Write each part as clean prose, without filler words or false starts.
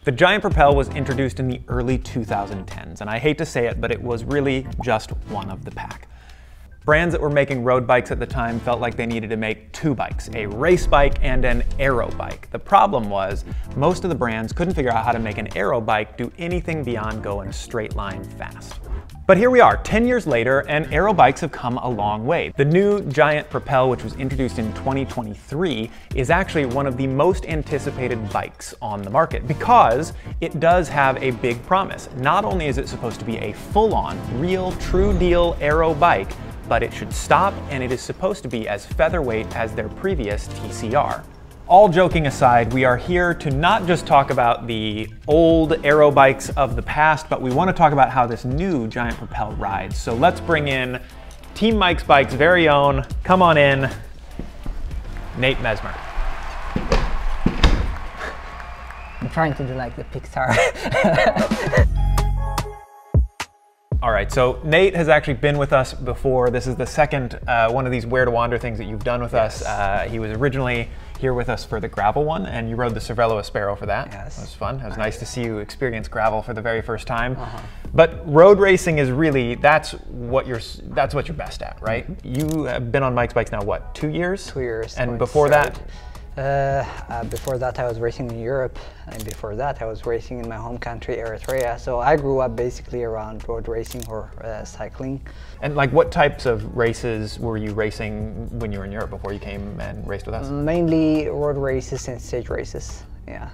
The Giant Propel was introduced in the early 2010s, and I hate to say it, but it was really just one of the pack. Brands that were making road bikes at the time felt like they needed to make two bikes, a race bike and an aero bike. The problem was, most of the brands couldn't figure out how to make an aero bike do anything beyond go in a straight line fast. But here we are, 10 years later, and aero bikes have come a long way. The new Giant Propel, which was introduced in 2023, is actually one of the most anticipated bikes on the market because it does have a big promise. Not only is it supposed to be a full-on, real, true deal aero bike, but it should stop, and it is supposed to be as featherweight as their previous TCR. All joking aside, we are here to not just talk about the old aero bikes of the past, but we want to talk about how this new Giant Propel rides. So let's bring in Team Mike's Bike's very own, come on in, Nate Mesmer. I'm trying to do like the Pixar. All right, so Nate has actually been with us before. This is the second one of these Where to Wander things that you've done with us. He was originally here with us for the gravel one, and you rode the Cervelo Aspero for that. Yes. It was fun. It was nice to see you experience gravel for the very first time. But road racing is really, that's what you're best at, right? You have been on Mike's Bikes now, what, 2 years? 2 years. And before that? Before that I was racing in Europe, and before that I was racing in my home country, Eritrea. So I grew up basically around road racing or cycling. And like what types of races were you racing when you were in Europe before you came and raced with us? Mainly road races and stage races, yeah.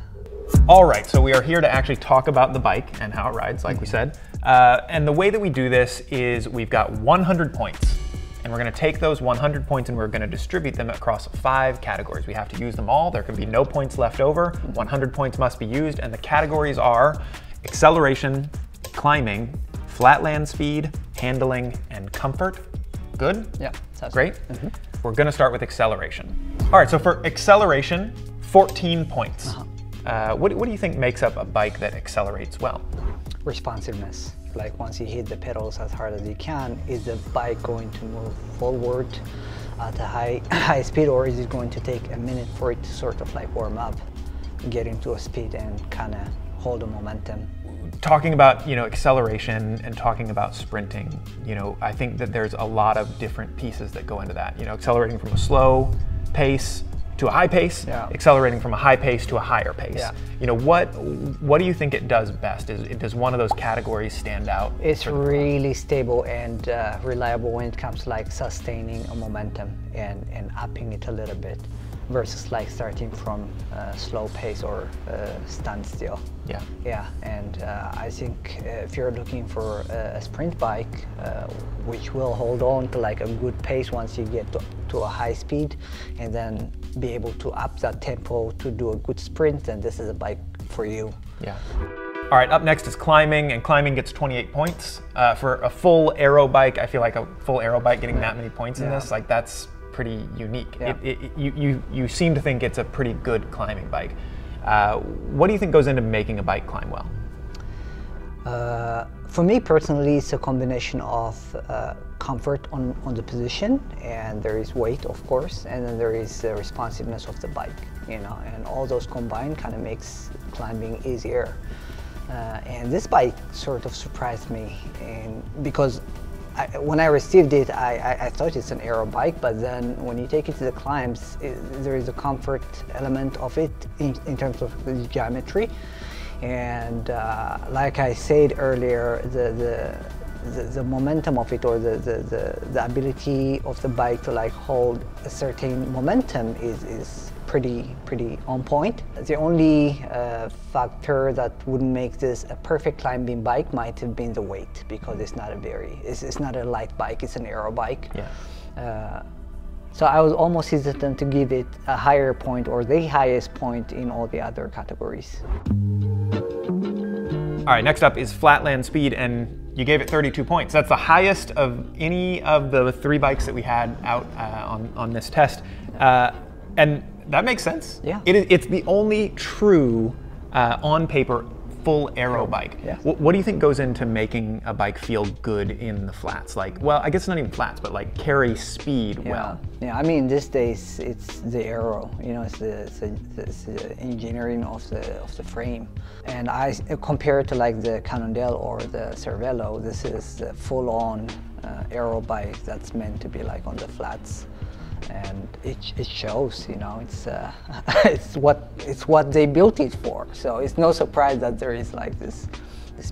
All right, so we are here to actually talk about the bike and how it rides, like we said. And the way that we do this is we've got 100 points. And we're going to take those 100 points and we're going to distribute them across 5 categories. We have to use them all. There can be no points left over. 100 points must be used. And the categories are acceleration, climbing, flatland speed, handling, and comfort. Good? Yeah. Sounds great. We're going to start with acceleration. All right, so for acceleration, 14 points. What do you think makes up a bike that accelerates well? Responsiveness. Like once you hit the pedals as hard as you can, is the bike going to move forward at a high speed, or is it going to take a minute for it to sort of like warm up, get into a speed and kind of hold the momentum? Talking about, you know, acceleration and talking about sprinting, you know, I think that there's a lot of different pieces that go into that. You know, accelerating from a slow pace to a high pace, accelerating from a high pace to a higher pace. You know, what do you think it does best? Does one of those categories stand out? It's really stable and reliable when it comes to like sustaining a momentum and upping it a little bit versus like starting from slow pace or standstill. And I think if you're looking for a sprint bike, which will hold on to like a good pace once you get to a high speed, and then be able to up that tempo to do a good sprint, then this is a bike for you. All right, up next is climbing, and climbing gets 28 points. For a full aero bike, I feel like a full aero bike getting that many points in this, like that's pretty unique. You seem to think it's a pretty good climbing bike. What do you think goes into making a bike climb well? For me personally, it's a combination of comfort on the position, and there is weight, of course, and then there is the responsiveness of the bike, you know, and all those combined kind of makes climbing easier. And this bike sort of surprised me, and because when I received it, I thought it's an aero bike, but then when you take it to the climbs, there is a comfort element of it in terms of the geometry. And like I said earlier, the momentum of it, or the ability of the bike to like hold a certain momentum is pretty on point. The only factor that would make this a perfect climbing bike might have been the weight, because it's not a light bike, it's an aero bike. So I was almost hesitant to give it a higher point, or the highest point in all the other categories. All right, next up is Flatland Speed, and you gave it 32 points. That's the highest of any of the 3 bikes that we had out on this test. And that makes sense. It's the only true, on paper, full aero bike. Yes. What do you think goes into making a bike feel good in the flats? Like, well, I guess not even flats, but like carry speed well. Yeah, I mean, these days it's the aero, you know, it's the engineering of the frame. And I compare it to like the Cannondale or the Cervelo. This is the full-on aero bike that's meant to be like on the flats. And it shows, you know, it's what they built it for. So it's no surprise that there is like this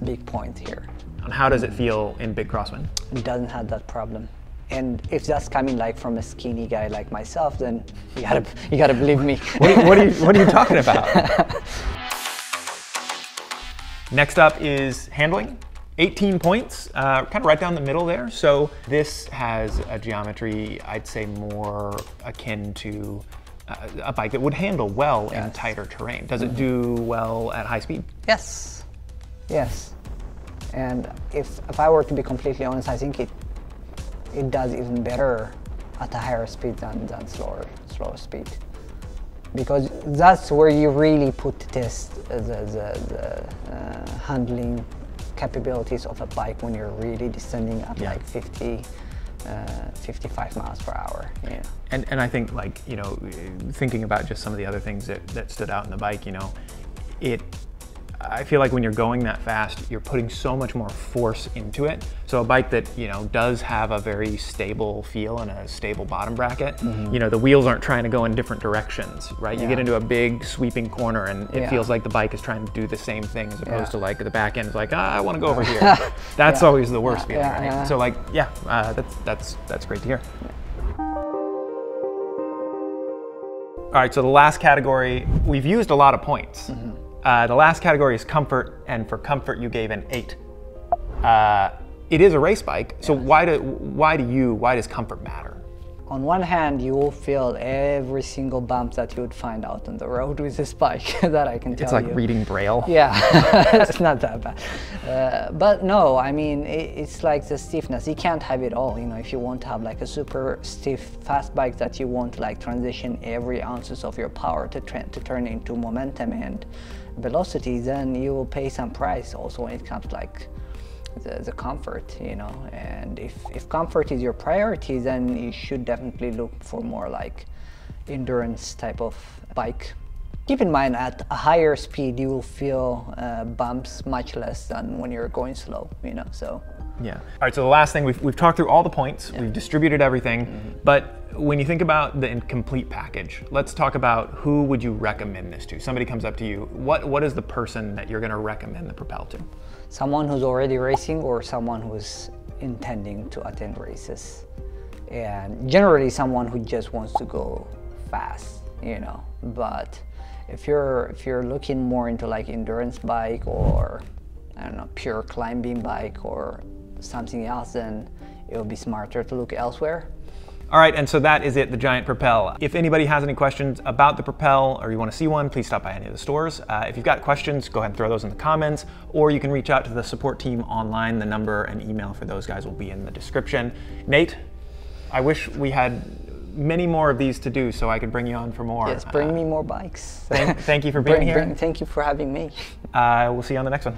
big point here. And how does it feel in big crosswind? It doesn't have that problem. And if that's coming like from a skinny guy like myself, then you gotta believe me. What are you talking about? Next up is handling. 18 points, kind of right down the middle there. So this has a geometry, I'd say, more akin to a bike that would handle well in tighter terrain. Does it do well at high speed? Yes, yes. And if I were to be completely honest, I think it does even better at a higher speed than slower speed. Because that's where you really put to test the handling capabilities of a bike when you're really descending at like 50, 55 miles per hour. Yeah. And I think, like, you know, thinking about just some of the other things that stood out in the bike, you know, I feel like when you're going that fast, you're putting so much more force into it. So a bike that, you know, does have a very stable feel and a stable bottom bracket, you know, the wheels aren't trying to go in different directions, right? You get into a big sweeping corner and it feels like the bike is trying to do the same thing as opposed to like the back end is like, I want to go over here. That's always the worst feeling, right? So like, that's great to hear. All right, so the last category, we've used a lot of points. The last category is comfort, and for comfort you gave an 8. It is a race bike, so why does comfort matter? On one hand, you will feel every single bump that you would find out on the road with this bike, that I can tell you. It's like reading Braille. Yeah, it's not that bad. But no, I mean, it's like the stiffness. You can't have it all, you know. If you want to have like a super stiff, fast bike that you want to like transition every ounces of your power to turn into momentum and velocity, then you will pay some price also when it comes to like the comfort, you know. And if comfort is your priority, then you should definitely look for more like endurance type of bike. Keep in mind, at a higher speed you will feel bumps much less than when you're going slow, you know. So yeah. All right, so the last thing, we've talked through all the points, we've distributed everything, but when you think about the complete package, let's talk about who would you recommend this to? Somebody comes up to you, what is the person that you're gonna recommend the Propel to? Someone who's already racing or someone who's intending to attend races. And generally someone who just wants to go fast, you know. But if you're looking more into like endurance bike or, I don't know, pure climbing bike or something else, then it would be smarter to look elsewhere. All right, and so that is it, the Giant Propel. If anybody has any questions about the Propel or you want to see one, please stop by any of the stores. If you've got questions, go ahead and throw those in the comments, or you can reach out to the support team online. The number and email for those guys will be in the description. Nate, I wish we had many more of these to do so I could bring you on for more. Yes, bring me more bikes. Thank you for being here. Thank you for having me. We'll see you on the next one.